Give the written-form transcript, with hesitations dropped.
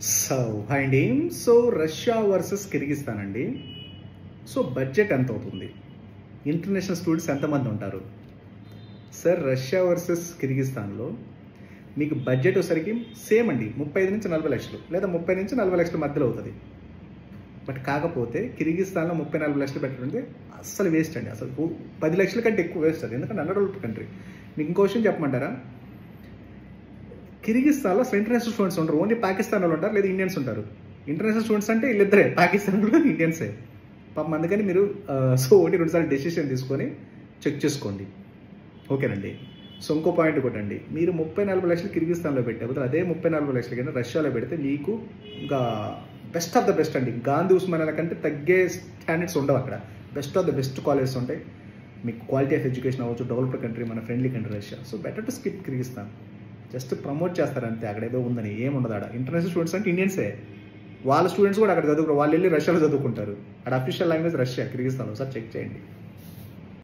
So hi అండి. So Russia versus Kyrgyzstan అండి. So budget ఎంత అవుతుంది? ఇంటర్నేషనల్ స్టూడెంట్స్ ఎంతమంది ఉంటారు? సార్ రష్యా వర్సెస్ కిర్గిస్తాన్లో మీకు బడ్జెట్ వచ్చేసరికి సేమ్ అండి, 35 నుంచి 40 లక్షలు లేదా 30 నుంచి 40 లక్షల మధ్యలో అవుతుంది. బట్ కాకపోతే కిర్గిస్తాన్లో 30-40 లక్షలు పెట్టడం అస్సలు వేస్ట్ అండి. అసలు 10 లక్షల కంటే ఎక్కువ వేస్ట్ అది, ఎందుకంటే అన్డెవలప్డ్ కంట్రీ. మీకు ఇంకో విషయం చెప్పమంటారా? కిర్గిస్తాన్లో అసలు ఇంటర్నేషనల్ స్టూడెంట్స్ ఉంటారు, ఓన్లీ పాకిస్తాన్ వాళ్ళు ఉంటారు లేదా ఇండియన్స్ ఉంటారు. ఇంటర్నేషనల్ స్టూడెంట్స్ అంటే వీళ్ళిద్దరే, పాకిస్తాన్ వాళ్ళు ఇండియన్సే పాపం. అందుకని మీరు సో ఒకటి 2 సార్లు డెసిషన్ తీసుకొని చెక్ చేసుకోండి, ఓకేనండి. సో ఇంకో పాయింట్ కూడా అండి, మీరు 30-40 లక్షలు కిర్గిస్తాన్లో పెట్టే అదే 30-40 లక్షలు కానీ రష్యాలో పెడితే మీకు ఇంకా బెస్ట్ ఆఫ్ ద బెస్ట్ అండి. గాంధీ ఉస్మానియా కంటే తగ్గే స్టాండర్డ్స్ ఉండవు అక్కడ. Best of the best colleges ఉంటాయి. మీకు క్వాలిటీ ఆఫ్ ఎడ్యుకేషన్ అవ్వచ్చు, డెవలప్డ్ కంట్రీ, మన friendly country Russia. So better to skip Kyrgyzstan. Just promote చేస్తారు అంతే, అక్కడ ఏదో ఉందని ఏముండదు. అక్కడ ఇంటర్నేషనల్ స్టూడెంట్స్ అంటే ఇండియన్సే, వాళ్ళ స్టూడెంట్స్ కూడా అక్కడ చదువుకుంటారు, వాళ్ళు వెళ్ళి రష్యాలో చదువుకుంటారు. అక్కడ అఫీషియల్ లాంగ్వేజ్ రష్యా, కిర్గిస్తాన్. ఒకసారి చెక్ చేయండి.